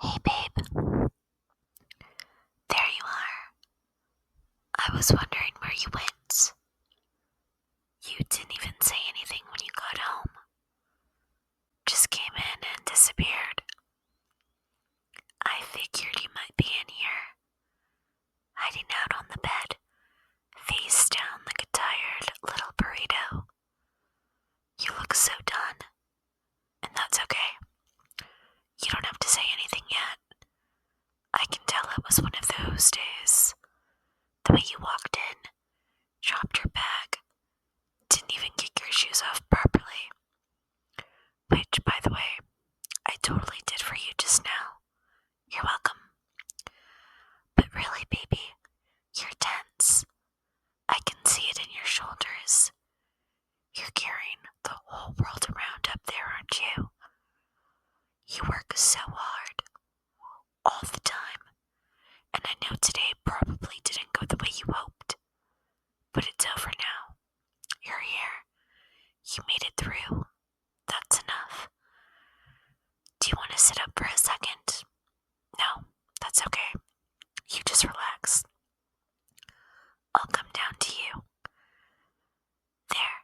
Hey babe, there you are. I was wondering where you went. You didn't even say anything when you got home. Just came in and disappeared. I figured you might be in here, hiding out on the bed, face down like a tired little burrito. You look so done, and that's okay. You don't have to say anything yet. I can tell it was one of those days. The way you walked in, dropped your bag, didn't even kick your shoes off properly. Which, by the way, I totally did for you just now. You're welcome. But really, baby, you're tense. I can see it in your shoulders. You're carrying the whole world around up there, aren't you? You work so hard, all the time, and I know today probably didn't go the way you hoped. But it's over now. You're here. You made it through. That's enough. Do you want to sit up for a second? No, that's okay. You just relax. I'll come down to you. There.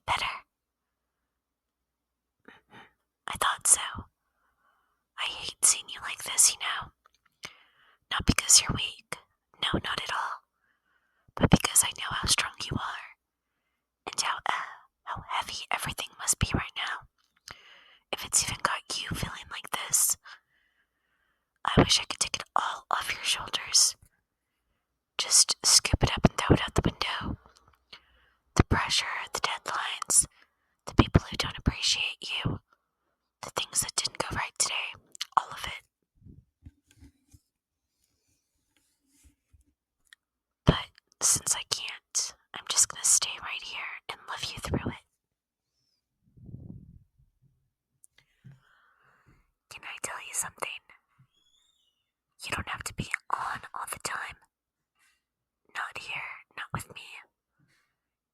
Better. I thought so. I hate seeing you like this, you know. Not because you're weak. No, not at all. But because I know how strong you are. And how heavy everything must be right now. If it's even got you feeling like this. I wish I could take it all off your shoulders. Just scoop it up and throw it out the window. The pressure, the deadlines, the people who don't appreciate you, the things that didn't go right today, all of it. But since I can't, I'm just gonna stay right here and love you through it. Can I tell you something? You don't have to be on all the time. Not here, not with me.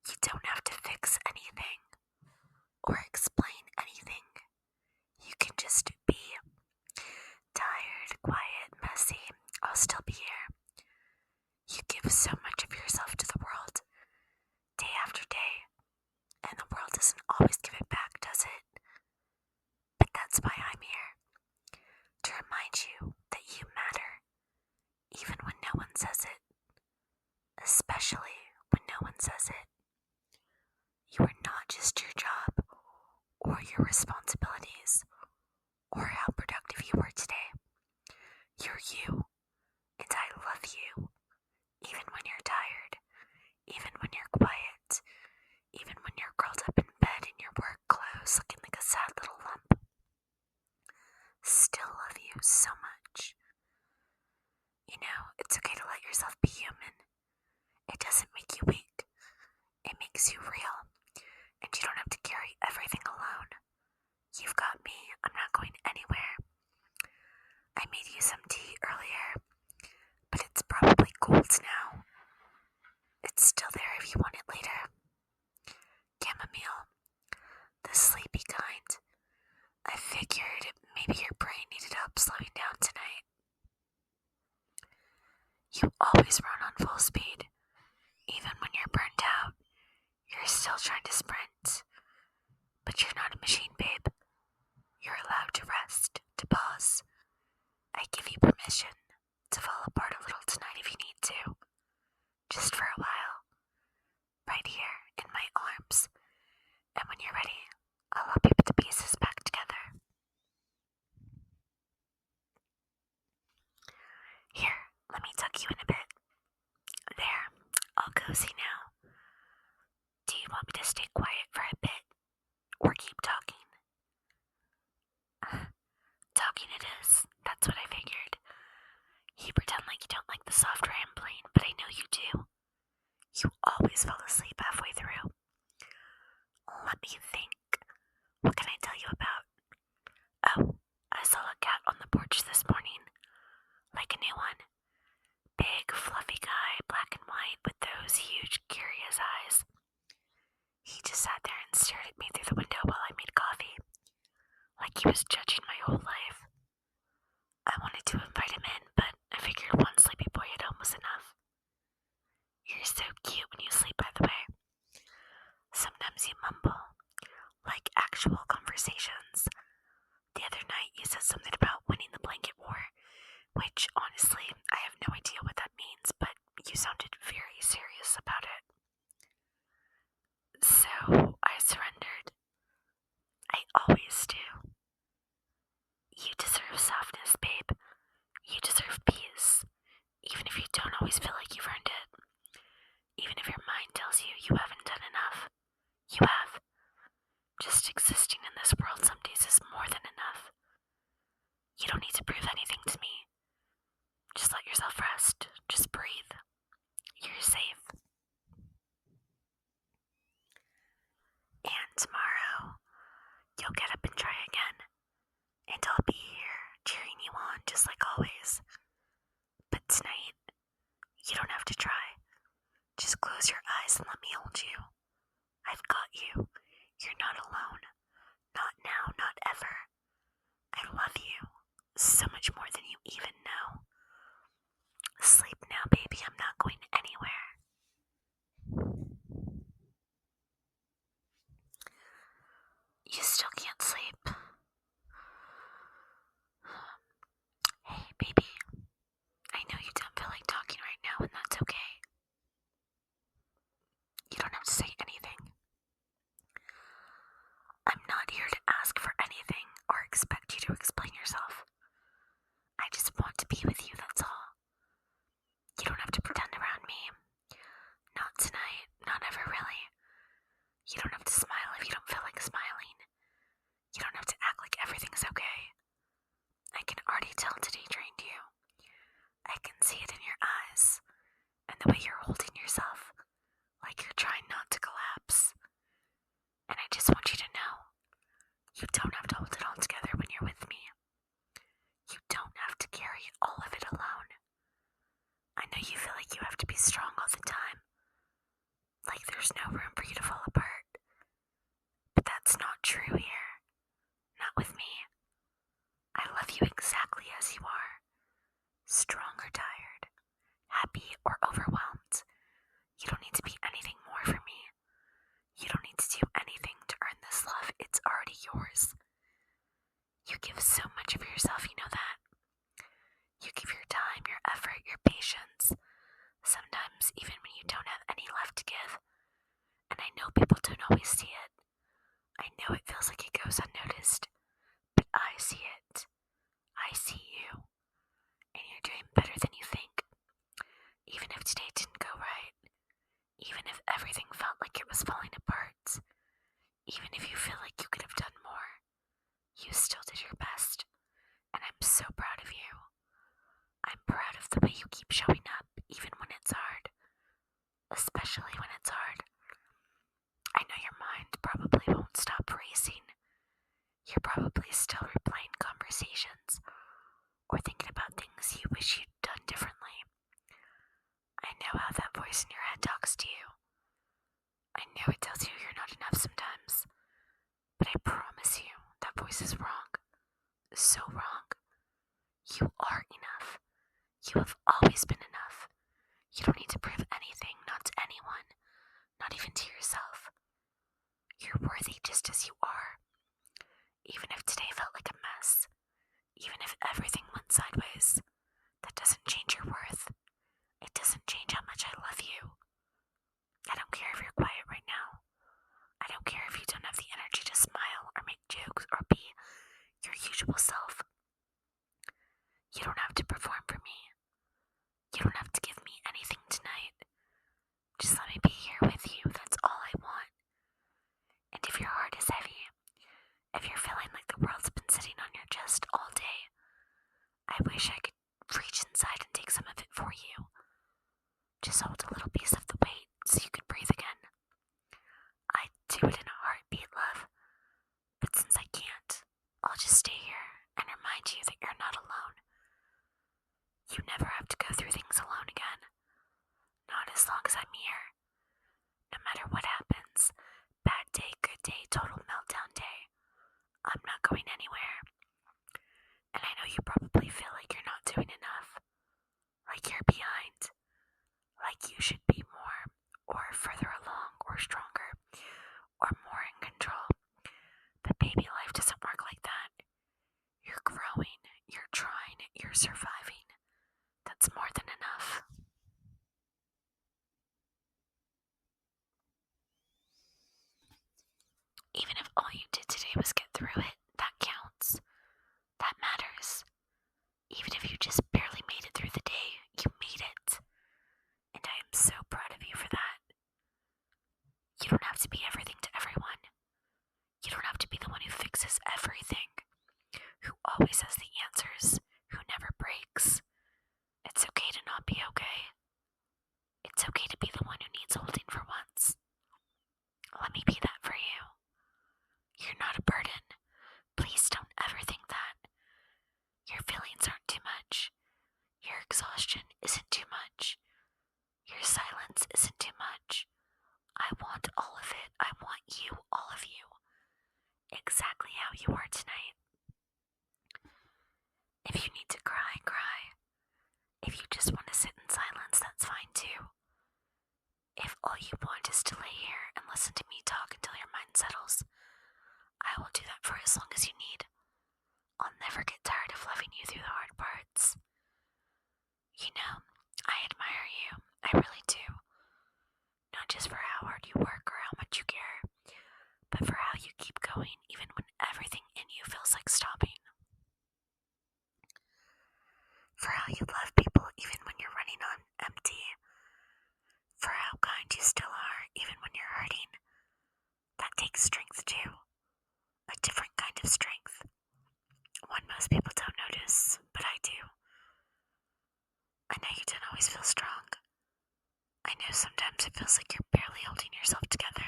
You don't have to fix anything or explain anything. You can just be tired, quiet, messy. I'll still be here. You give so much of yourself to the world, day after day, and the world doesn't always give it back, does it? But that's why I'm here, to remind you that you matter, even when no one says it, especially when no one says it. You are not just your job, or your responsibilities, or how productive you were today. You're you, and I love you, even when you're tired, even when you're quiet, even when you're curled up in bed in your work clothes looking like a sad little lump. Still love you so much. You know, it's okay to let yourself be human. It doesn't make you weak. It makes you real. And you don't have to carry everything alone. You've got me. I'm not going anywhere. I made you some tea earlier, but it's probably cold now. It's still there if you want it later. Chamomile. The sleepy kind. I figured maybe your brain needed help slowing down tonight. You always run on full speed. Even when you're burnt out, you're still trying to sprint. But you're not a machine, babe. You're allowed to rest, to pause. I give you permission to fall apart a little tonight if you need to. Just for a while. Right here in my arms. And when you're ready, I'll help you put the pieces back together. Here, let me tuck you in a bit. There, all cozy now. Do you want me to stay quiet for a bit? Or keep talking? Talking it is. That's what I figured. You pretend like you don't like the soft rambling, but I know you do. You always fall asleep halfway through. Let me think. What can I tell you about? Oh, I saw a cat on the porch this morning. Like a new one. Big, fluffy guy, black and white, with those huge, curious eyes. He just sat there and stared at me through the window while I made coffee. Like he was judging my whole life. I wanted to invite him in, but I figured one sleepy boy at home was enough. You're so cute when you sleep, by the way. Sometimes you mumble, like actual conversations. The other night you said something about winning the blanket war, which honestly, I have no idea what that means, but you sounded very serious about it. So I surrendered. I always do. You deserve softness, babe. You deserve peace, even if you don't always feel like you've earned it. Even if your mind tells you you haven't done enough. You have. Just existing in this world some days is more than enough. You don't need to prove anything to me. Just let yourself rest. Just breathe. You're safe. And tomorrow, you'll get up and try again. And I'll be here, cheering you on just like always. But tonight, you don't have to try. Just close your eyes and let me hold you. I've got you. You're not alone. Not now, not ever. I love you so much more than you even know. Sleep now, baby. I'm not going anywhere. You still can't sleep. Hey, baby. I know you don't feel like talking right now, and that's okay. You don't have to say anything. I'm not here to ask for anything or expect you to explain yourself. I just want to be with you, that's all. You don't have to pretend around me. Not tonight, not ever really. You don't have to smile if you don't feel like smiling. You don't have to act like everything's okay. I can already tell today drained you. I can see it in your eyes and the way you're holding yourself, like you're trying not to collapse. And I just want you to know, you don't have to hold it all together when you're with me. You don't have to carry all of it alone. I know you feel like you have to be strong all the time, like there's no room for you to fall apart. But that's not true here. Not with me. I love you exactly as you are. Strong or tired, happy or overwhelmed. You don't need to be anything more for me. You don't need to do anything to earn this love. It's already yours. You give so much of yourself, you know that. You give your time, your effort, your patience. Sometimes even when you don't have any left to give. And I know people don't always see it. I know it feels like it goes unnoticed. But I see it. I see you. And you're doing better than you think. Even if today didn't go right. Even if everything felt like it was falling apart. Even if you feel like you could have done more. You still did your best. And I'm so proud of you. I'm proud of the way you keep showing up, even when it's hard. Especially when it's hard. I know your mind probably won't stop racing. You're probably still replaying conversations or thinking about things you wish you'd done differently. I know how that voice in your head talks to you. I know it tells you you're not enough sometimes, but I promise you that voice is wrong. So wrong. You are enough. You have always been enough. You don't need to prove anything, not to anyone, not even to yourself. You're worthy just as you are. Even if today felt like a mess, even if everything went sideways, that doesn't change your worth. It doesn't change how much I love you. I don't care if you're quiet right now. I don't care if you don't have the energy to smile or make jokes or be your usual self. You don't have to perform for me. You don't have to give me anything tonight. Just let me be here with you, that's all I want. And if your heart is heavy, if you're feeling like the world's been sitting on your chest all day, I wish I could reach inside and take some of it for you. Just hold a little piece of the weight so you could breathe again. I'd do it in a heartbeat, love. But since I can't, I'll just stay here and remind you that you're not alone. You never have to go through things alone again. Not as long as I'm here. No matter what happens, bad day, good day, total meltdown day, I'm not going anywhere. And I know you probably feel like you're not doing enough, like you're behind, like you should be more, or further along, or stronger, or more in control. But baby, life doesn't work like that. You're growing, you're trying, you're surviving. That's more than enough. Even if all you did today was get through it, that counts. That matters. Even if you just barely made it through the day, you made it. And I am so proud of you for that. You don't have to be everything to everyone. You don't have to be the one who fixes everything, who always has the answers, who never breaks. It's okay to not be okay. It's okay to be the one who needs holding for once. Let me be that for you. You're not a burden. Please don't ever think that. Your feelings aren't too much. Your exhaustion isn't too much. Your silence isn't too much. I want all of it. I want you, all of you, exactly how you are tonight. If you need to cry, cry. If you just want to sit in silence, that's fine too. If all you want is to lay here and listen to me talk until your mind settles, I will do that for as long as you need. I'll never get tired of loving you through the hard parts. You know, I admire you. I really do. Not just for how hard you work or how much you care, but for how you keep going even when everything in you feels like stopping. For how you love people even when you're running on empty. For how kind you still are even when you're hurting. That takes strength too. A different kind of strength. One most people don't notice, but I do. I know you don't always feel strong. I know sometimes it feels like you're barely holding yourself together.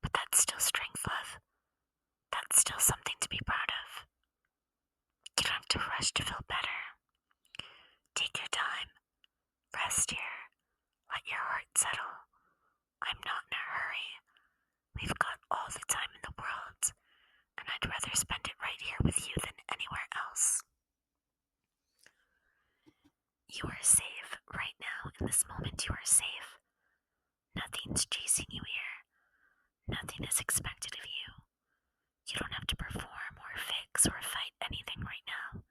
But that's still strength, love. That's still something to be proud of. You don't have to rush to feel better. Take your time. Rest here. Let your heart settle. I'm not in a hurry. We've got all the time in the world, and I'd rather spend it right here with you than anywhere else. You are safe right now. In this moment, you are safe. Nothing's chasing you here. Nothing is expected of you. You don't have to perform or fix or fight anything right now.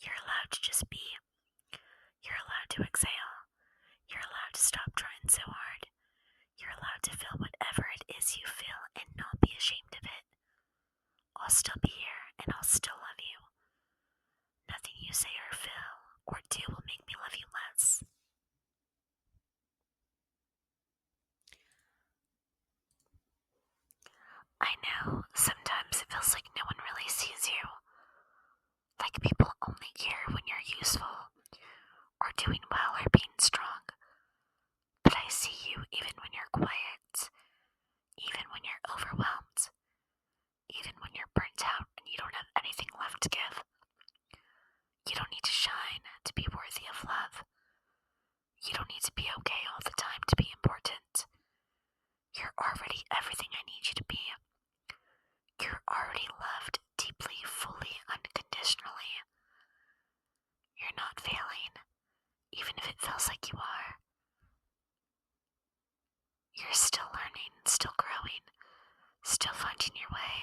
You're allowed to just be. You're allowed to exhale. You're allowed to stop trying so hard. You're allowed to feel whatever it is you feel and not be ashamed of it. I'll still be here and I'll still love you. Nothing you say or feel or do will make me love you less. I know sometimes it feels like no one really sees you. Like people only care when you're useful or doing well or being strong. But I see you even when you're quiet, even when you're overwhelmed, even when you're burnt out and you don't have anything left to give. You don't need to shine to be worthy of love. You don't need to be okay all the time to be important. You're already everything I need you to be. You're already loved deeply, fully, unconditionally. You're not failing, even if it feels like you are. You're still learning, still growing, still finding your way.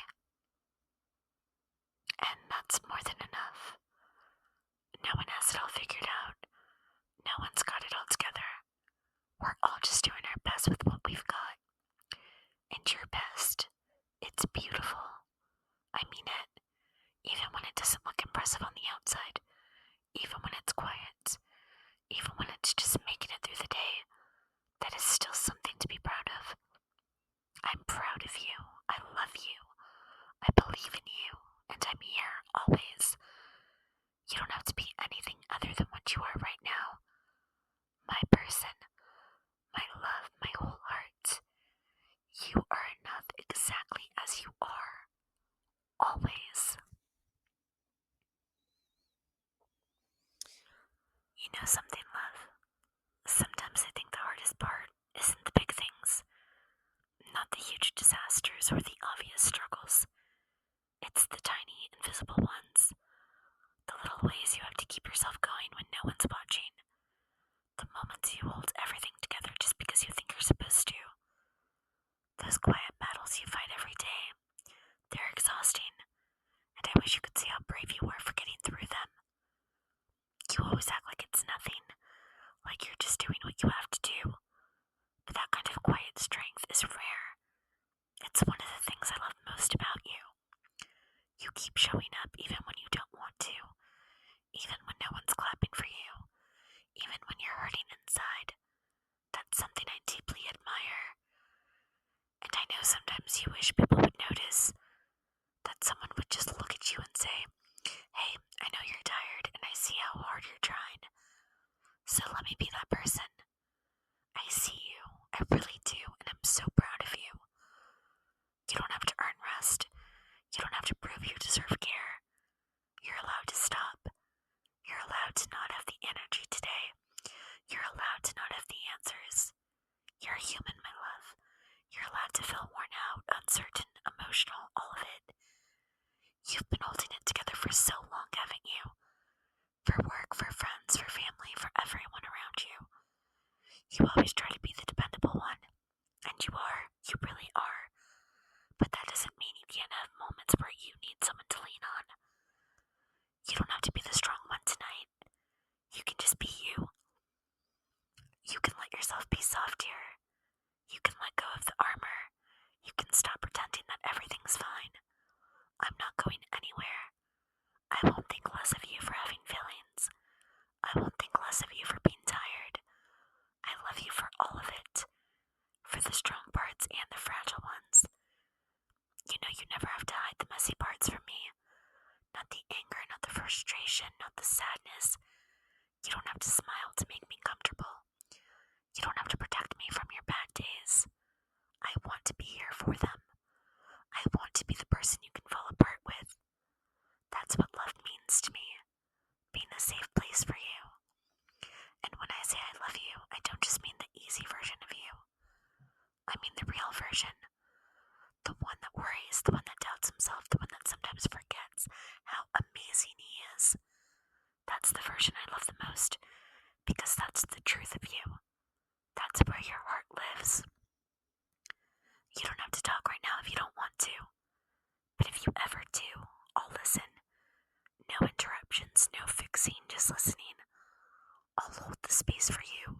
And that's more than enough. No one has it all figured out. No one's got it all together. We're all just doing our best with what we've got. And your best, it's beautiful. I mean it. Even when it doesn't look impressive on the outside. Even when it's quiet. Even when it's just making it through the day. That is still something to be proud of. I'm proud of you. I love you. I believe in you. And I'm here, always. You don't have to be anything other than what you are right now. My person, my love, my whole heart. You are enough exactly as you are. Always. You know something, love? Sometimes I think the hardest part isn't the big things, not the huge disasters or the obvious struggles. It's the tiny, invisible ones. wish you could see how brave you were for getting through them. You always act like it's nothing, like you're just doing what you have to do. But that kind of quiet strength is rare. It's one of the things I love most about you. You keep showing up even when you don't want to, even when no one's clapping for you, even when you're hurting inside. That's something I deeply admire. And I know sometimes you wish people would notice, that someone would just look at you and say, hey, I know you're tired and I see how hard you're trying, so let me be that person. I see you, I really do, and I'm so proud of you. You don't have to earn rest. You don't have to prove you deserve care. You're allowed to stop. You're allowed to not have the energy today. You're allowed to not have the answers. You're human, my love. You're allowed to feel worn out, uncertain, emotional, all of it. You've been holding it together for so long, haven't you? For work, for friends, for family, for everyone around you. You always try to be the dependable one. And you are. You really are. But that doesn't mean you can't have moments where you need someone to lean on. You don't have to be the strong one tonight. You can just be you. You can let yourself be soft here. You can let go of the armor. You can stop pretending that everything's fine. I'm not going anywhere. I won't think less of you for having feelings. I won't think less of you for being tired. I love you for all of it. For the strong parts and the fragile ones. You know you never have to hide the messy parts from me. Not the anger, not the frustration, not the sadness. You don't have to smile to make me comfortable. You don't have to protect me from your bad days. I want to be here for them. I want to be the person you can fall apart with. That's what love means to me. Being a safe place for you. And when I say I love you, I don't just mean the easy version of you. I mean the real version. The one that worries, the one that doubts himself, the one that sometimes forgets how amazing he is. That's the version I love the most, because that's the truth of you. That's where your heart lives. You don't have to talk right now if you don't want to. But if you ever do, I'll listen. No interruptions, no fixing, just listening. I'll hold the space for you.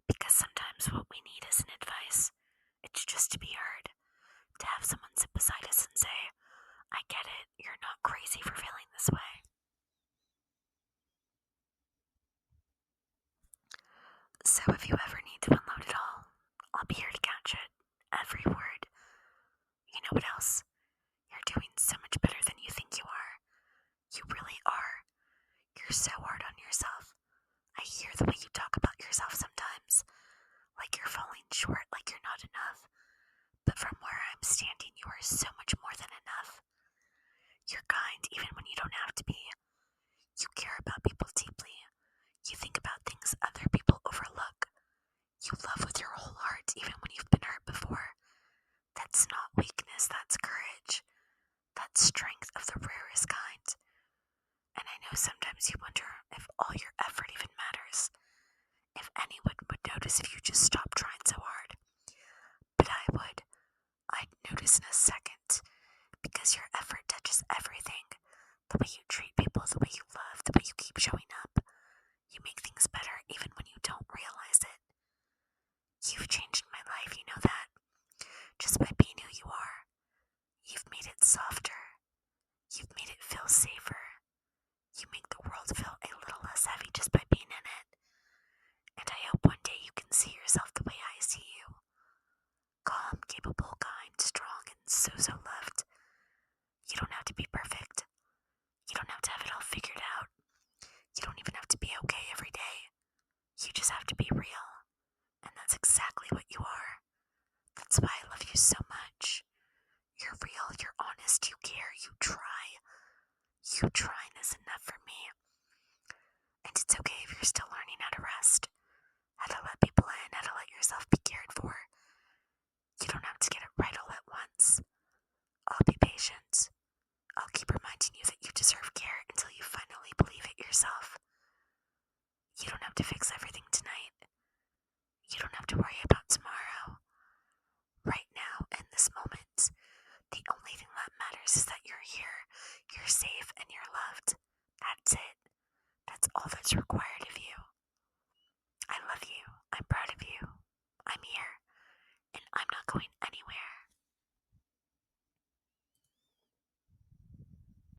Because sometimes what we need isn't advice. It's just to be heard. To have someone sit beside us and say, I get it, you're not crazy for feeling this way. So if you ever need to unload it all, I'll be here to catch it. Every word. You know what else? You're doing so much better than you think you are. You really are. You're so hard on yourself. I hear the way you talk about yourself sometimes. Like you're falling short, like you're not enough. But from where I'm standing, you are so much more than enough. You're kind even when you don't have to be. You care about people deeply. You think about things other people overlook. You love with your whole heart even when you've been hurt before. That's not weakness, that's courage. That's strength of the rarest kind. And I know sometimes you wonder if all your effort even matters. If anyone would notice if you just stopped trying so hard. But I would. I'd notice in a second, because your effort touches everything. The way you treat people, the way you love, the way you keep showing up. You make things better even when you don't realize it. You've changed my life, you know that. Just by being who you are. You've made it softer. You've made it feel safer. You make the world feel a little less heavy just by being in it. And I hope one day you can see yourself the way I see you. Calm, capable, kind, strong, and so loved. You don't have to be perfect. You don't have to have it all figured out. You don't even have to be okay every day. You just have to be real. And that's exactly what you are. That's why I love you so much. You're real, you're honest, you care, you try. You trying is enough for me. And it's okay if you're still learning how to rest. How to let people in, how to let yourself be cared for. You don't have to get it right all at once. I'll be patient. I'll keep reminding you that you deserve care until you finally believe it yourself. You don't have to fix everything tonight. You don't have to worry about tomorrow. Right now, in this moment, the only thing that matters is that you're here. You're That's it. That's all that's required